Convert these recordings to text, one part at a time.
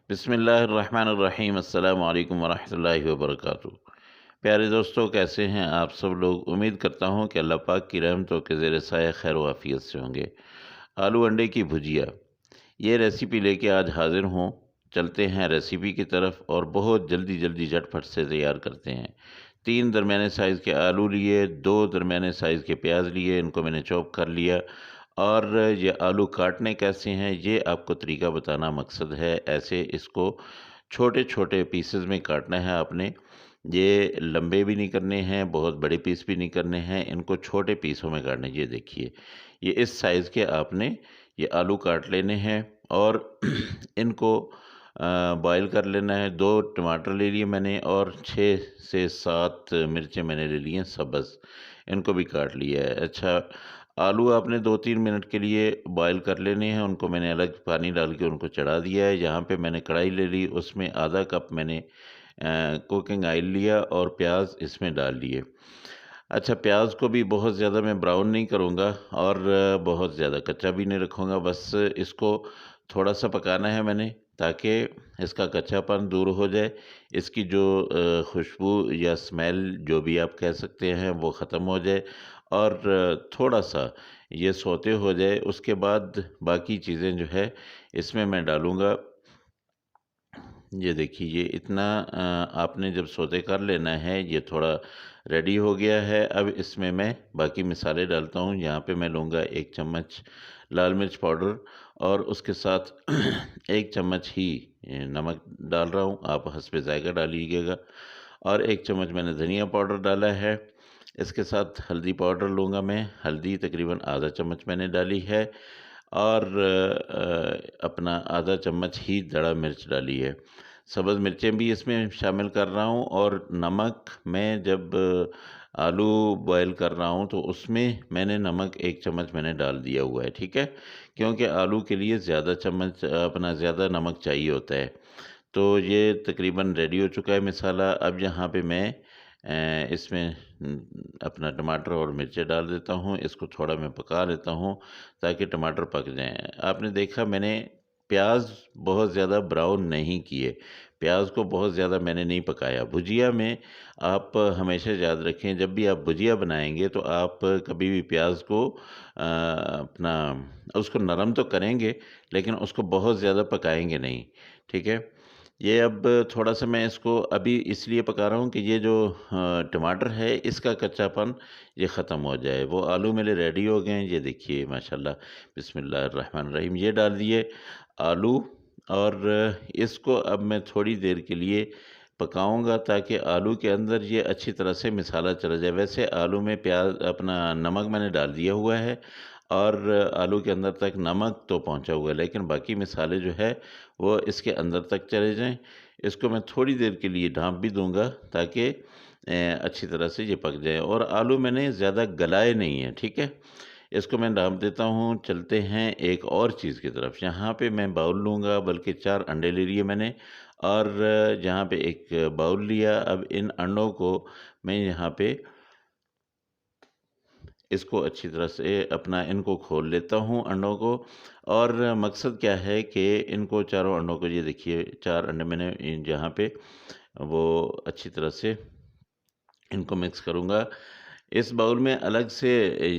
बिस्मिल्लाहिर्रहमानिर्रहीम अस्सलामु अलैकुम वरहमतुल्लाहि वबरकातुहू। प्यारे दोस्तों, कैसे हैं आप सब लोग। उम्मीद करता हूं कि अल्लाह पाक की रहमतों के ज़ेर साया खैर व आफियत से होंगे। आलू अंडे की भुजिया, ये रेसिपी लेके आज हाजिर हूँ। चलते हैं रेसिपी की तरफ और बहुत जल्दी जल्दी झटपट से तैयार करते हैं। 3 दरमियाने साइज़ के आलू लिए, 2 दरमियाने साइज़ के प्याज लिए, इनको मैंने चॉप कर लिया। और ये आलू काटने कैसे हैं ये आपको तरीका बताना मकसद है। ऐसे इसको छोटे छोटे पीसेस में काटना है आपने। ये लंबे भी नहीं करने हैं, बहुत बड़े पीस भी नहीं करने हैं, इनको छोटे पीसों में काटना है। ये देखिए, ये इस साइज़ के आपने ये आलू काट लेने हैं और इनको बॉयल कर लेना है। 2 टमाटर ले लिए मैंने और 6 से 7 मिर्चें मैंने ले ली हैं सब्ज़, इनको भी काट लिया है। अच्छा, आलू आपने 2-3 मिनट के लिए बॉयल कर लेने हैं, उनको मैंने अलग पानी डाल के उनको चढ़ा दिया है। यहाँ पे मैंने कढ़ाई ले ली, उसमें आधा कप मैंने कुकिंग ऑयल लिया और प्याज इसमें डाल लिए। अच्छा, प्याज को भी बहुत ज़्यादा मैं ब्राउन नहीं करूँगा और बहुत ज़्यादा कच्चा भी नहीं रखूँगा, बस इसको थोड़ा-सा पकाना है मैंने, ताकि इसका कच्चापन दूर हो जाए। इसकी जो खुशबू या स्मेल जो भी आप कह सकते हैं वो ख़त्म हो जाए और थोड़ा-सा ये सौते हो जाए। उसके बाद बाकी चीज़ें जो है इसमें मैं डालूँगा। ये देखिए, ये इतना आपने जब सौते कर लेना है, ये थोड़ा रेडी हो गया है। अब इसमें मैं बाकी मसाले डालता हूँ। यहाँ पे मैं लूँगा 1 चम्मच लाल मिर्च पाउडर और उसके साथ 1 चम्मच ही नमक डाल रहा हूँ, आप हस्बे ज़ायक़ा डालिएगा। और 1 चम्मच मैंने धनिया पाउडर डाला है। इसके साथ हल्दी पाउडर लूँगा मैं, हल्दी तकरीबन आधा चम्मच मैंने डाली है और अपना आधा चम्मच ही दड़ा मिर्च डाली है। सब्ज़ मिर्चें भी इसमें शामिल कर रहा हूँ और नमक मैं जब आलू बॉयल कर रहा हूँ तो उसमें मैंने नमक 1 चम्मच मैंने डाल दिया हुआ है, ठीक है? क्योंकि आलू के लिए ज़्यादा नमक चाहिए होता है। तो ये तकरीबन रेडी हो चुका है मसाला। अब यहाँ पे मैं इसमें अपना टमाटर और मिर्चें डाल देता हूँ। इसको थोड़ा मैं पका लेता हूँ ताकि टमाटर पक जाएँ। आपने देखा, मैंने प्याज़ बहुत ज़्यादा ब्राउन नहीं किए, प्याज़ को बहुत ज़्यादा मैंने नहीं पकाया। भुजिया में आप हमेशा याद रखें, जब भी आप भुजिया बनाएँगे तो आप कभी भी प्याज़ को अपना उसको नरम तो करेंगे, लेकिन उसको बहुत ज़्यादा पकाएँगे नहीं, ठीक है? ये अब थोड़ा-सा मैं इसको अभी इसलिए पका रहा हूँ कि ये जो टमाटर है इसका कच्चापन ये ख़त्म हो जाए। वो आलू मेरे रेडी हो गए हैं, ये देखिए माशाल्लाह, बिस्मिल्लाहिर्रहमानिर्रहीम। ये डाल दिए आलू और इसको अब मैं थोड़ी देर के लिए पकाऊँगा ताकि आलू के अंदर ये अच्छी तरह से मसाला चला जाए। वैसे आलू में प्याज़ अपना नमक मैंने डाल दिया हुआ है और आलू के अंदर तक नमक तो पहुँचा हुआ है, लेकिन बाकी मसाले जो है वो इसके अंदर तक चले जाएँ। इसको मैं थोड़ी देर के लिए ढाँप भी दूँगा ताकि अच्छी तरह से ये पक जाए और आलू मैंने ज़्यादा गलाए नहीं हैं, ठीक है? इसको मैं ढाँप देता हूँ। चलते हैं एक और चीज़ की तरफ। यहाँ पे मैं बाउल लूँगा, बल्कि 4 अंडे ले लिए मैंने और यहाँ पे एक बाउल लिया। अब इन अंडों को मैं यहाँ पे इसको अच्छी तरह से अपना इनको खोल लेता हूँ अंडों को। और मकसद क्या है कि इनको चारों अंडों को, ये देखिए 4 अंडे मैंने यहाँ पे वो अच्छी तरह से इनको मिक्स करूँगा। इस बाउल में अलग से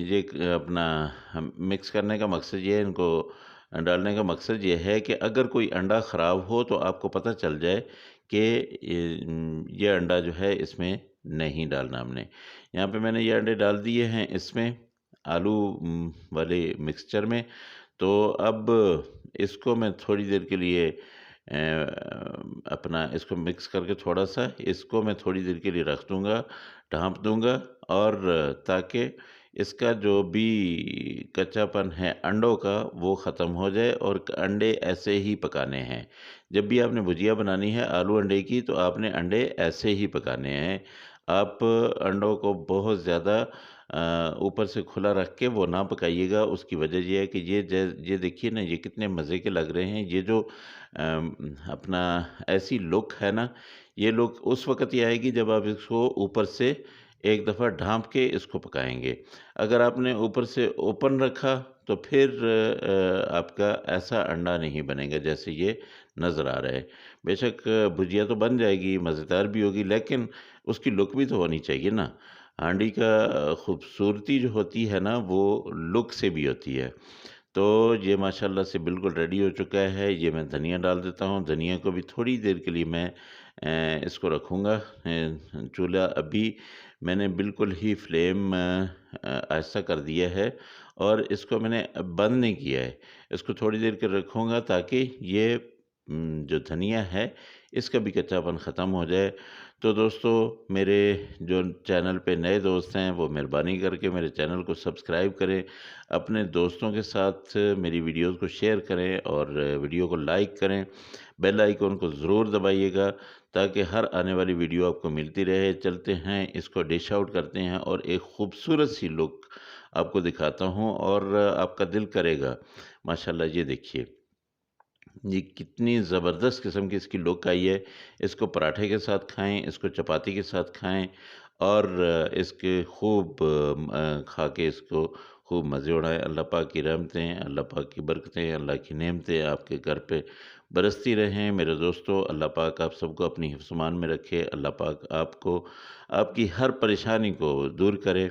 ये अपना हम मिक्स करने का मकसद ये है, इनको डालने का मकसद ये है कि अगर कोई अंडा ख़राब हो तो आपको पता चल जाए कि ये अंडा जो है इसमें नहीं डालना हमने। यहाँ पे मैंने ये अंडे डाल दिए हैं इसमें आलू वाले मिक्सचर में। तो अब इसको मैं थोड़ी देर के लिए अपना इसको मिक्स करके थोड़ा-सा इसको मैं थोड़ी देर के लिए रख दूँगा, ढाँप दूँगा और ताकि इसका जो भी कच्चापन है अंडों का वो ख़त्म हो जाए और अंडे ऐसे ही पकाने हैं। जब भी आपने भुजिया बनानी है आलू अंडे की तो आपने अंडे ऐसे ही पकाने हैं। आप अंडों को बहुत ज़्यादा ऊपर से खुला रख के वो ना पकाइएगा। उसकी वजह ये है कि ये देखिए ना, ये कितने मज़े के लग रहे हैं। ये जो अपना ऐसी लुक है ना, ये लुक उस वक़्त ही आएगी जब आप इसको ऊपर से एक दफ़ा ढाँप के इसको पकाएँगे। अगर आपने ऊपर से ओपन रखा तो फिर आपका ऐसा अंडा नहीं बनेगा जैसे ये नज़र आ रहा है। बेशक भुजिया तो बन जाएगी, मज़ेदार भी होगी, लेकिन उसकी लुक भी तो होनी चाहिए ना। हांडी का खूबसूरती जो होती है ना, वो लुक से भी होती है। तो ये माशाल्लाह से बिल्कुल रेडी हो चुका है। ये मैं धनिया डाल देता हूँ। धनिया को भी थोड़ी देर के लिए मैं इसको रखूँगा। चूल्हा अभी मैंने बिल्कुल ही फ्लेम आहिस्ता कर दिया है और इसको मैंने बंद नहीं किया है। इसको थोड़ी देर के रखूँगा ताकि ये जो धनिया है इसका भी कच्चापन ख़त्म हो जाए। तो दोस्तों, मेरे जो चैनल पे नए दोस्त हैं वो मेहरबानी करके मेरे चैनल को सब्सक्राइब करें, अपने दोस्तों के साथ मेरी वीडियोज़ को शेयर करें और वीडियो को लाइक करें। बेल आइकन को ज़रूर दबाइएगा ताकि हर आने वाली वीडियो आपको मिलती रहे। चलते हैं, इसको डिश आउट करते हैं और एक खूबसूरत सी लुक आपको दिखाता हूँ और आपका दिल करेगा। माशाल्लाह, ये देखिए, ये कितनी ज़बरदस्त किस्म की इसकी लुक आई है। इसको पराठे के साथ खाएँ, इसको चपाती के साथ खाएँ और इसके खूब खा के इसको खूब मज़े उड़ाएँ। अल्लाह पाक की रहमतें, अल्लाह पाक की बरकतें, अल्लाह की नेमतें आपके घर पे बरसती रहें। मेरे दोस्तों, अल्लाह पाक आप सबको अपनी हिफ्ज़-ईमान में रखे। अल्लाह पाक आपको आपकी हर परेशानी को दूर करे।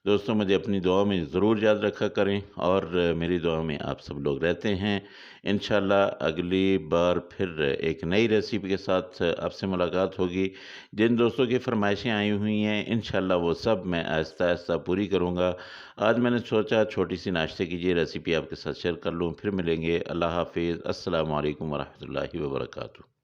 दोस्तों, मुझे अपनी दुआ में ज़रूर याद रखा करें और मेरी दुआ में आप सब लोग रहते हैं। इंशाल्लाह अगली बार फिर एक नई रेसिपी के साथ आपसे मुलाकात होगी। जिन दोस्तों की फ़रमाइशें आई हुई हैं, इंशाल्लाह वो सब मैं आहिस्ता-आहिस्ता पूरी करूँगा। आज मैंने सोचा छोटी-सी नाश्ते की ये रेसिपी आपके साथ शेयर कर लूँ। फिर मिलेंगे। अल्लाह हाफ़िज़। अस्सलामु अलैकुम व रहमतुल्लाहि व बरकातुहू।